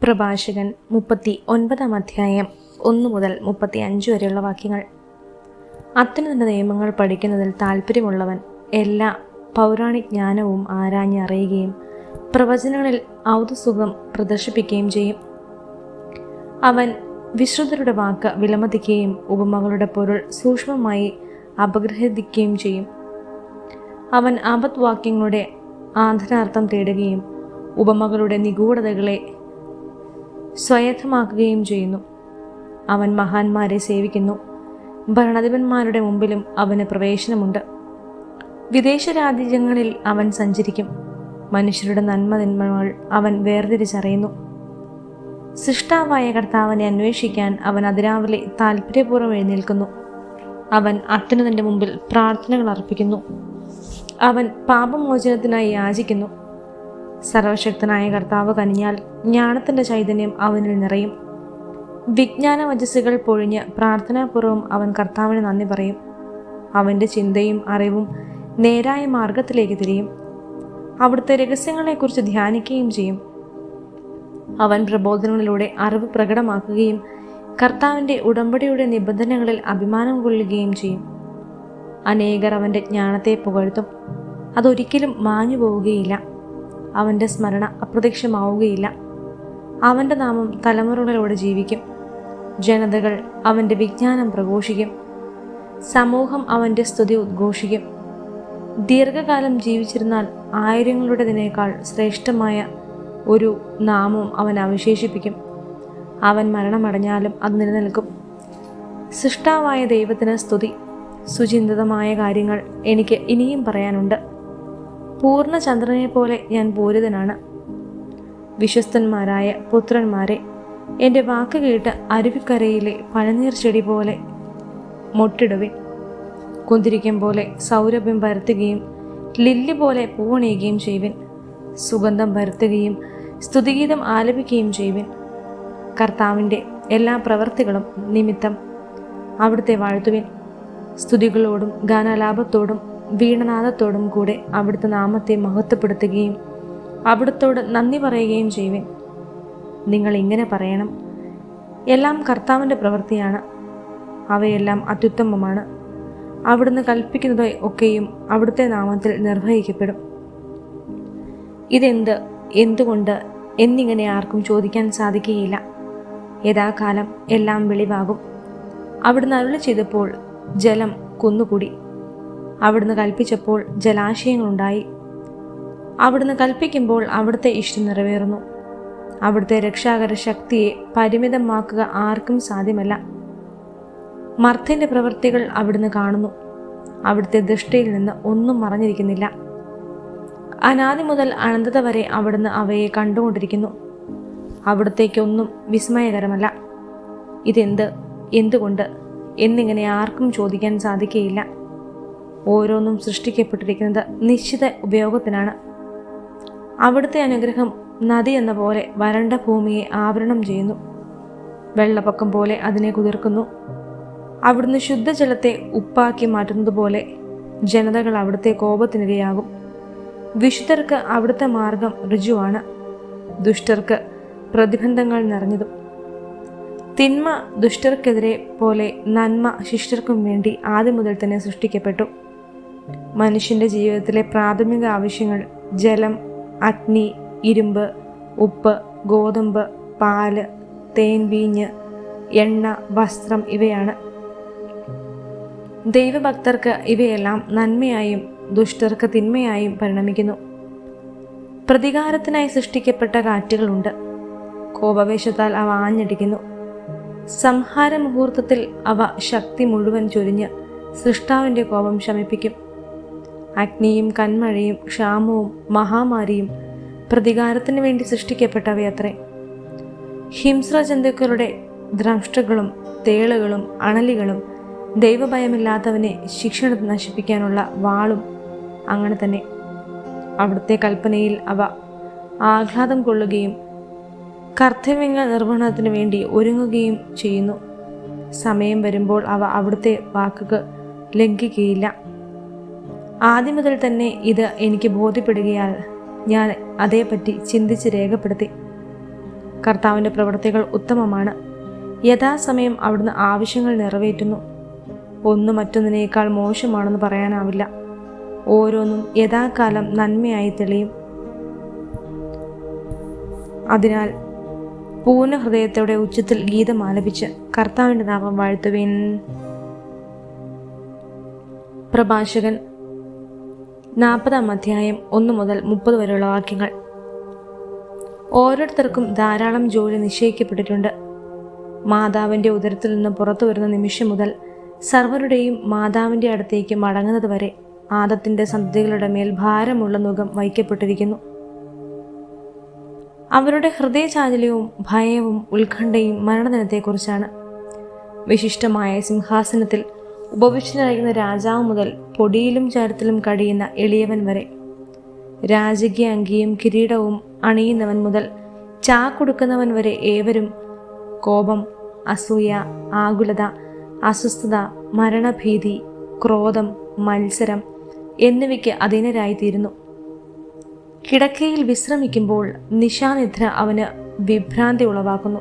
പ്രഭാഷകൻ 39 അധ്യായം 1 മുതൽ 35 വരെയുള്ള വാക്യങ്ങൾ. അത്യുന്നത നിയമങ്ങൾ പഠിക്കുന്നതിൽ താല്പര്യമുള്ളവൻ എല്ലാ പൗരാണിക ജ്ഞാനവും ആരാഞ്ഞറിയുകയും പ്രവചനങ്ങളിൽ ഔദസുഖം പ്രദർശിപ്പിക്കുകയും ചെയ്യും. അവൻ വിശ്രുതരുടെ വാക്ക് വിലമതിക്കുകയും ഉപമകളുടെ പൊരുൾ സൂക്ഷ്മമായി അപഗ്രഹിക്കുകയും ചെയ്യും. അവൻ ആപത്വാക്യങ്ങളുടെ ആന്തരാർത്ഥം തേടുകയും ഉപമകളുടെ നിഗൂഢതകളെ സ്വായത്തമാക്കുകയും ചെയ്യുന്നു. അവൻ മഹാന്മാരെ സേവിക്കുന്നു. ഭരണാധിപന്മാരുടെ മുമ്പിലും അവന് പ്രവേശനമുണ്ട്. വിദേശ രാജ്യങ്ങളിൽ അവൻ സഞ്ചരിക്കും. മനുഷ്യരുടെ നന്മതിന്മകൾ അവൻ വേർതിരിച്ചറിയുന്നു. സൃഷ്ടാവായ കർത്താവിനെ അന്വേഷിക്കാൻ അവൻ അതിരാവിലെ താല്പര്യപൂർവ്വം എഴുന്നേൽക്കുന്നു. അവൻ അത്യുന്നതന്റെ മുമ്പിൽ പ്രാർത്ഥനകൾ അർപ്പിക്കുന്നു. അവൻ പാപമോചനത്തിനായി യാചിക്കുന്നു. സർവശക്തനായ കർത്താവ് കനിഞ്ഞാൽ ജ്ഞാനത്തിൻ്റെ ചൈതന്യം അവനിൽ നിറയും. വിജ്ഞാന വചസ്സുകൾ പൊഴിഞ്ഞ് പ്രാർത്ഥനാപൂർവ്വം അവൻ കർത്താവിന് നന്ദി പറയും. അവൻ്റെ ചിന്തയും അറിവും നേരായ മാർഗത്തിലേക്ക് തിരിയും. അവിടുത്തെ രഹസ്യങ്ങളെക്കുറിച്ച് ധ്യാനിക്കുകയും ചെയ്യും. അവൻ പ്രബോധനങ്ങളിലൂടെ അറിവ് പ്രകടമാക്കുകയും കർത്താവിൻ്റെ ഉടമ്പടിയുടെ നിബന്ധനകളിൽ അഭിമാനം കൊള്ളുകയും ചെയ്യും. അനേകർ അവൻ്റെ ജ്ഞാനത്തെ പുകഴ്ത്തും. അതൊരിക്കലും മാഞ്ഞു പോവുകയില്ല. അവൻ്റെ സ്മരണ അപ്രത്യക്ഷമാവുകയില്ല. അവൻ്റെ നാമം തലമുറകളോടെ ജീവിക്കും. ജനതകൾ അവൻ്റെ വിജ്ഞാനം പ്രഘോഷിക്കും. സമൂഹം അവൻ്റെ സ്തുതി ഉദ്ഘോഷിക്കും. ദീർഘകാലം ജീവിച്ചിരുന്നാൽ ആയിരങ്ങളുടേതിനേക്കാൾ ശ്രേഷ്ഠമായ ഒരു നാമം അവൻ അവശേഷിപ്പിക്കും. അവൻ മരണമടഞ്ഞാലും അത് നിലനിൽക്കും. സൃഷ്ടാവായ ദൈവത്തിന് സ്തുതി. സുചിന്തിതമായ കാര്യങ്ങൾ എനിക്ക് ഇനിയും പറയാനുണ്ട്. പൂർണ്ണ ചന്ദ്രനെ പോലെ ഞാൻ പൂരിതനാണ്. വിശ്വസ്തന്മാരായ പുത്രന്മാരെ, എൻ്റെ വാക്ക് കേട്ട് അരുവിക്കരയിലെ പഴനീർ ചെടി പോലെ മൊട്ടിടുവിൻ. കുന്തിരിക്കം പോലെ സൗരഭ്യം പരത്തുകയും ലില്ലി പോലെ പൂവണിയുകയും ചെയ്യുവിൻ. സുഗന്ധം പരത്തുകയും സ്തുതിഗീതം ആലപിക്കുകയും ചെയ്യുവിൻ. കർത്താവിൻ്റെ എല്ലാ പ്രവൃത്തികളും നിമിത്തം അവിടുത്തെ വാഴ്ത്തുവിൻ. സ്തുതികളോടും ഗാനാലാപത്തോടും വീണനാദത്തോടും കൂടെ അവിടുത്തെ നാമത്തെ മഹത്വപ്പെടുത്തുകയും അവിടുത്തോട് നന്ദി പറയുകയും ചെയ്യുവിൻ. നിങ്ങൾ ഇങ്ങനെ പറയണം: എല്ലാം കർത്താവിൻ്റെ പ്രവൃത്തിയാണ്. അവയെല്ലാം അത്യുത്തമമാണ്. അവിടുന്ന് കൽപ്പിക്കുന്നത് ഒക്കെയും അവിടുത്തെ നാമത്തിൽ നിർവഹിക്കപ്പെടും. ഇതെന്ത്, എന്തുകൊണ്ട് എന്നിങ്ങനെ ആർക്കും ചോദിക്കാൻ സാധിക്കുകയില്ല. യഥാകാലം എല്ലാം വെളിവാകും. അവിടുന്ന് അരുളി ചെയ്തപ്പോൾ ജലം കുന്നുകൂടി. അവിടുന്ന് കൽപ്പിച്ചപ്പോൾ ജലാശയങ്ങളുണ്ടായി. അവിടുന്ന് കൽപ്പിക്കുമ്പോൾ അവിടുത്തെ ഇഷ്ടം നിറവേറുന്നു. അവിടുത്തെ രക്ഷാകര ശക്തിയെ പരിമിതമാക്കുക ആർക്കും സാധ്യമല്ല. മർത്യൻ്റെ പ്രവൃത്തികൾ അവിടുന്ന് കാണുന്നു. അവിടുത്തെ ദൃഷ്ടിയിൽ നിന്ന് ഒന്നും മറഞ്ഞിരിക്കുന്നില്ല. അനാദി മുതൽ അനന്തത വരെ അവിടുന്ന് അവയെ കണ്ടുകൊണ്ടിരിക്കുന്നു. അവിടുത്തേക്കൊന്നും വിസ്മയകരമല്ല. ഇതെന്ത്, എന്തുകൊണ്ട് എന്നിങ്ങനെ ആർക്കും ചോദിക്കാൻ സാധിക്കുകയില്ല. ഓരോന്നും സൃഷ്ടിക്കപ്പെട്ടിരിക്കുന്നത് നിശ്ചിത ഉപയോഗത്തിനാണ്. അവിടുത്തെ അനുഗ്രഹം നദി എന്ന പോലെ വരണ്ട ഭൂമിയെ ആവരണം ചെയ്യുന്നു. വെള്ളപ്പൊക്കം പോലെ അതിനെ കുതിർക്കുന്നു. അവിടുന്ന് ശുദ്ധജലത്തെ ഉപ്പാക്കി മാറ്റുന്നത് പോലെ ജനതകൾ അവിടുത്തെ കോപത്തിനിരയാകും. വിശുദ്ധർക്ക് അവിടുത്തെ മാർഗം ഋജുവാണ്. ദുഷ്ടർക്ക് പ്രതിബന്ധങ്ങൾ നിറഞ്ഞതും. തിന്മ ദുഷ്ടർക്കെതിരെ പോലെ നന്മ ശിഷ്ടർക്കും വേണ്ടി ആദ്യം മുതൽ തന്നെ സൃഷ്ടിക്കപ്പെട്ടു. മനുഷ്യൻ്റെ ജീവിതത്തിലെ പ്രാഥമിക ആവശ്യങ്ങൾ ജലം, അഗ്നി, ഇരുമ്പ്, ഉപ്പ്, ഗോതമ്പ്, പാല്, തേൻ, വീഞ്ഞ്, എണ്ണ, വസ്ത്രം ഇവയാണ്. ദൈവഭക്തർക്ക് ഇവയെല്ലാം നന്മയായും ദുഷ്ടർക്ക് തിന്മയായും പരിണമിക്കുന്നു. പ്രതികാരത്തിനായി സൃഷ്ടിക്കപ്പെട്ട കാറ്റുകളുണ്ട്. കോപവേശത്താൽ അവ ആഞ്ഞടിക്കുന്നു. സംഹാര മുഹൂർത്തത്തിൽ അവ ശക്തി മുഴുവൻ ചൊരിഞ്ഞ് സൃഷ്ടാവിൻ്റെ കോപം ശമിപ്പിക്കും. അഗ്നിയും കന്മഴയും ക്ഷാമവും മഹാമാരിയും പ്രതികാരത്തിന് വേണ്ടി സൃഷ്ടിക്കപ്പെട്ടവയത്രേ. ഹിംസ്രജന്തുക്കളുടെ ദ്രംഷ്ടകളും തേളുകളും അണലികളും ദൈവഭയമില്ലാത്തവനെ ശിക്ഷ നശിപ്പിക്കാനുള്ള വാളും അങ്ങനെ തന്നെ. അവിടുത്തെ കൽപ്പനയിൽ അവ ആഹ്ലാദം കൊള്ളുകയും കർത്തവ്യങ്ങൾ നിർവഹണത്തിന് വേണ്ടി ഒരുങ്ങുകയും ചെയ്യുന്നു. സമയം വരുമ്പോൾ അവ അവിടുത്തെ വാക്കുകൾ ലംഘിക്കുകയില്ല. ആദ്യം മുതൽ തന്നെ ഇത് എനിക്ക് ബോധ്യപ്പെടുകയാൽ ഞാൻ അതേപ്പറ്റി ചിന്തിച്ച് രേഖപ്പെടുത്തി. കർത്താവിൻ്റെ പ്രവൃത്തികൾ ഉത്തമമാണ്. യഥാസമയം അവിടുന്ന് ആവശ്യങ്ങൾ നിറവേറ്റുന്നു. ഒന്നും മറ്റൊന്നിനേക്കാൾ മോശമാണെന്ന് പറയാനാവില്ല. ഓരോന്നും യഥാകാലം നന്മയായി തെളിയും. അതിനാൽ പൂർണ്ണ ഹൃദയത്തോടെ ഉച്ചത്തിൽ ഗീതം ആലപിച്ച് കർത്താവിൻ്റെ നാമം വാഴ്ത്തുവിൻ. പ്രഭാഷകൻ 40 അധ്യായം 1 മുതൽ 30 വരെയുള്ള വാക്യങ്ങൾ. ഓരോരുത്തർക്കും ധാരാളം ജോലി നിശ്ചയിക്കപ്പെട്ടിട്ടുണ്ട്. മാതാവിൻ്റെ ഉദരത്തിൽ നിന്ന് പുറത്തു വരുന്ന നിമിഷം മുതൽ സർവരുടെയും മാതാവിൻ്റെ അടുത്തേക്ക് മടങ്ങുന്നത് വരെ ആദത്തിൻ്റെ സന്തതികളുടെ മേൽ ഭാരമുള്ള നുകം വയ്ക്കപ്പെട്ടിരിക്കുന്നു. അവരുടെ ഹൃദയചാഞ്ചല്യവും ഭയവും ഉത്കണ്ഠയും മരണദിനത്തെക്കുറിച്ചാണ്. വിശിഷ്ടമായ സിംഹാസനത്തിൽ ഉപവിഷ്ടനായിരിക്കുന്ന രാജാവ് മുതൽ പൊടിയിലും ചാരത്തിലും കഴിയുന്ന എളിയവൻ വരെ, രാജകീയ അങ്കിയും കിരീടവും അണിയുന്നവൻ മുതൽ ചാക്കൊടുക്കുന്നവൻ വരെ ഏവരും കോപം, അസൂയ, ആകുലത, അസ്വസ്ഥത, മരണഭീതി, ക്രോധം, മത്സരം എന്നിവയ്ക്ക് അധീനരായിത്തീരുന്നു. കിടക്കയിൽ വിശ്രമിക്കുമ്പോൾ നിശാനിദ്ര അവന് വിഭ്രാന്തി ഉളവാക്കുന്നു.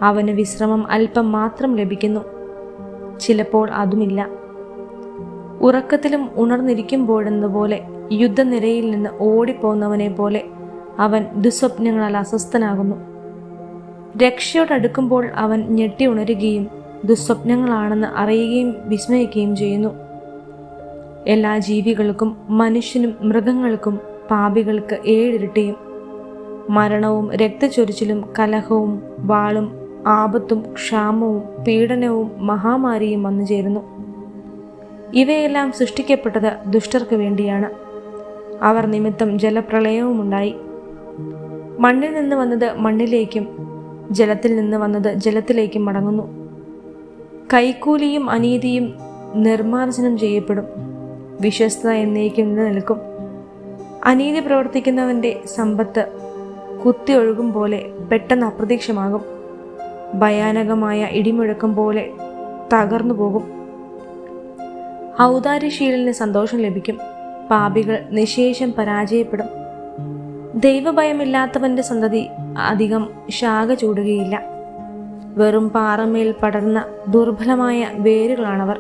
അവന് വിശ്രമം അല്പം മാത്രം ലഭിക്കുന്നു, ചിലപ്പോൾ അതുമില്ല. ഉറക്കത്തിലും ഉണർന്നിരിക്കുമ്പോഴെന്നപോലെ യുദ്ധനിരയിൽ നിന്ന് ഓടിപ്പോകുന്നവനെ പോലെ അവൻ ദുസ്വപ്നങ്ങളാൽ അസ്വസ്ഥനാകുന്നു. രക്ഷയോടടുക്കുമ്പോൾ അവൻ ഞെട്ടി ഉണരുകയും ദുസ്വപ്നങ്ങളാണെന്ന് അറിയുകയും വിസ്മയിക്കുകയും ചെയ്യുന്നു. എല്ലാ ജീവികൾക്കും മനുഷ്യനും മൃഗങ്ങൾക്കും പാപികൾക്ക് 7 ഇരട്ടിയും മരണവും രക്തച്ചൊരിച്ചിലും കലഹവും വാളും ആപത്തും ക്ഷാമവും പീഡനവും മഹാമാരിയും വന്നു ചേരുന്നു. ഇവയെല്ലാം സൃഷ്ടിക്കപ്പെട്ടത് ദുഷ്ടർക്ക് വേണ്ടിയാണ്. അവർ നിമിത്തം ജലപ്രളയവുമുണ്ടായി. മണ്ണിൽ നിന്ന് വന്നത് മണ്ണിലേക്കും ജലത്തിൽ നിന്ന് വന്നത് ജലത്തിലേക്കും മടങ്ങുന്നു. കൈക്കൂലിയും അനീതിയും നിർമ്മാർജ്ജനം ചെയ്യപ്പെടും. വിശ്വസ്തത എന്നേക്കും നിലനിൽക്കും. അനീതി പ്രവർത്തിക്കുന്നവൻ്റെ സമ്പത്ത് കുത്തി ഒഴുകും പോലെ പെട്ടെന്ന് അപ്രത്യക്ഷമാകും. ഭയാനകമായ ഇടിമുഴക്കം പോലെ തകർന്നു പോകും. ഔദാര്യശീലന് സന്തോഷം ലഭിക്കും. പാപികൾ നിശേഷം പരാജയപ്പെടും. ദൈവഭയമില്ലാത്തവൻ്റെ സന്തതി അധികം ശാഖ ചൂടുകയില്ല. വെറും പാറമേൽ പടർന്ന ദുർബലമായ വേരുകളാണവർ.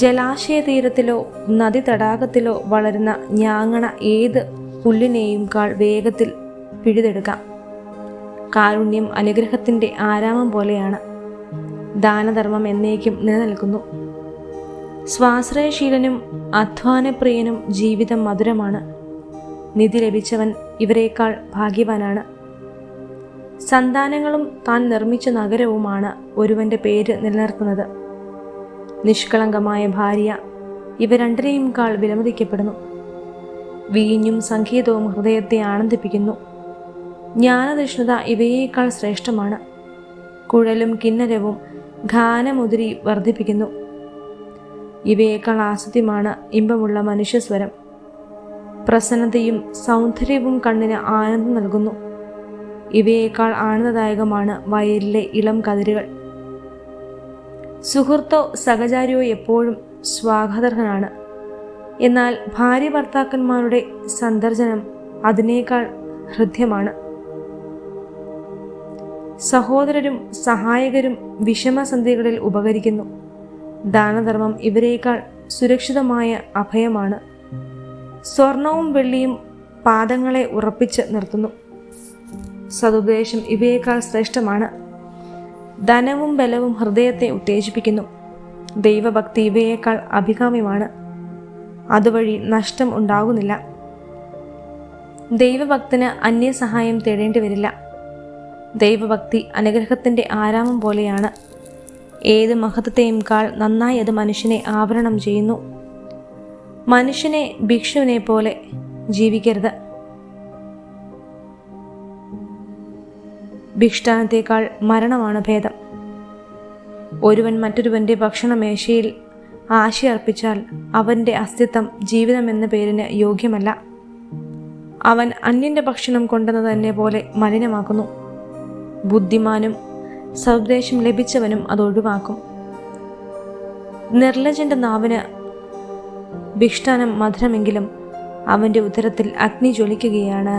ജലാശയ തീരത്തിലോ നദി തടാകത്തിലോ വളരുന്ന ഞാങ്ങണ ഏത് പുല്ലിനെയും കാൾ വേഗത്തിൽ പിഴുതെടുക്കാം. കാരുണ്യം അനുഗ്രഹത്തിൻ്റെ ആരാമം പോലെയാണ്. ദാനധർമ്മം എന്നേക്കും നിലനിൽക്കുന്നു. സ്വാശ്രയശീലനും അധ്വാനപ്രിയനും ജീവിതം മധുരമാണ്. നിധി ലഭിച്ചവൻ ഇവരെക്കാൾ ഭാഗ്യവാനാണ്. സന്താനങ്ങളും താൻ നിർമ്മിച്ച നഗരവുമാണ് ഒരുവന്റെ പേര് നിലനിർത്തുന്നത്. നിഷ്കളങ്കമായ ഭാര്യ ഇവ രണ്ടിനെയും കാൾ വിലമതിക്കപ്പെടുന്നു. വീഞ്ഞും സംഗീതവും ഹൃദയത്തെ ആനന്ദിപ്പിക്കുന്നു. ജ്ഞാനതൃഷ്ണത ഇവയേക്കാൾ ശ്രേഷ്ഠമാണ്. കുഴലും കിന്നരവും ഗാനമുതിരി വർദ്ധിപ്പിക്കുന്നു. ഇവയേക്കാൾ ആസ്വദ്യമാണ് ഇമ്പമുള്ള മനുഷ്യസ്വരം. പ്രസന്നതയും സൗന്ദര്യവും കണ്ണിന് ആനന്ദം നൽകുന്നു. ഇവയേക്കാൾ ആനന്ദദായകമാണ് വയലിലെ ഇളം കതിരുകൾ. സുഹൃത്തോ സഹചാരിയോ എപ്പോഴും സ്വാഗതാർഹനാണ്. എന്നാൽ ഭാര്യ ഭർത്താക്കന്മാരുടെ സന്ദർശനം അതിനേക്കാൾ ഹൃദ്യമാണ്. സഹോദരരും സഹായകരും വിഷമസന്ധികളിൽ ഉപകരിക്കുന്നു. ദാനധർമ്മം ഇവരേക്കാൾ സുരക്ഷിതമായ അഭയമാണ്. സ്വർണവും വെള്ളിയും പാദങ്ങളെ ഉറപ്പിച്ച് നിർത്തുന്നു. സതുപദേശം ഇവയേക്കാൾ ശ്രേഷ്ഠമാണ്. ധനവും ബലവും ഹൃദയത്തെ ഉത്തേജിപ്പിക്കുന്നു. ദൈവഭക്തി ഇവയേക്കാൾ അഭികാമ്യമാണ്. അതുവഴി നഷ്ടം ഉണ്ടാകുന്നില്ല. ദൈവഭക്തന് അന്യസഹായം തേടേണ്ടി വരില്ല. ദൈവഭക്തി അനുഗ്രഹത്തിൻ്റെ ആരാമം പോലെയാണ്. ഏത് മഹത്വത്തെയും കാൾ നന്നായി അത് മനുഷ്യനെ ആവരണം ചെയ്യുന്നു. മനുഷ്യനെ ഭിക്ഷുവിനെ പോലെ ജീവിക്കരുത്. ഭിക്ഷാനത്തേക്കാൾ മരണമാണ് ഭേദം. ഒരുവൻ മറ്റൊരുവൻ്റെ ഭക്ഷണമേശയിൽ ആശയർപ്പിച്ചാൽ അവൻ്റെ അസ്തിത്വം ജീവിതം എന്ന പേരിന് യോഗ്യമല്ല. അവൻ അന്യൻ്റെ ഭക്ഷണം കൊണ്ടുവന്നത് തന്നെ പോലെ മലിനമാക്കുന്നു. ബുദ്ധിമാനും സദ്ദേശം ലഭിച്ചവനും അത് ഒഴിവാക്കും. നിർലജന്റെ നാവിന് ഭിഷ്ടാനം മധുരമെങ്കിലും അവൻ്റെ ഉദരത്തിൽ അഗ്നി ജ്വലിക്കുകയാണ്.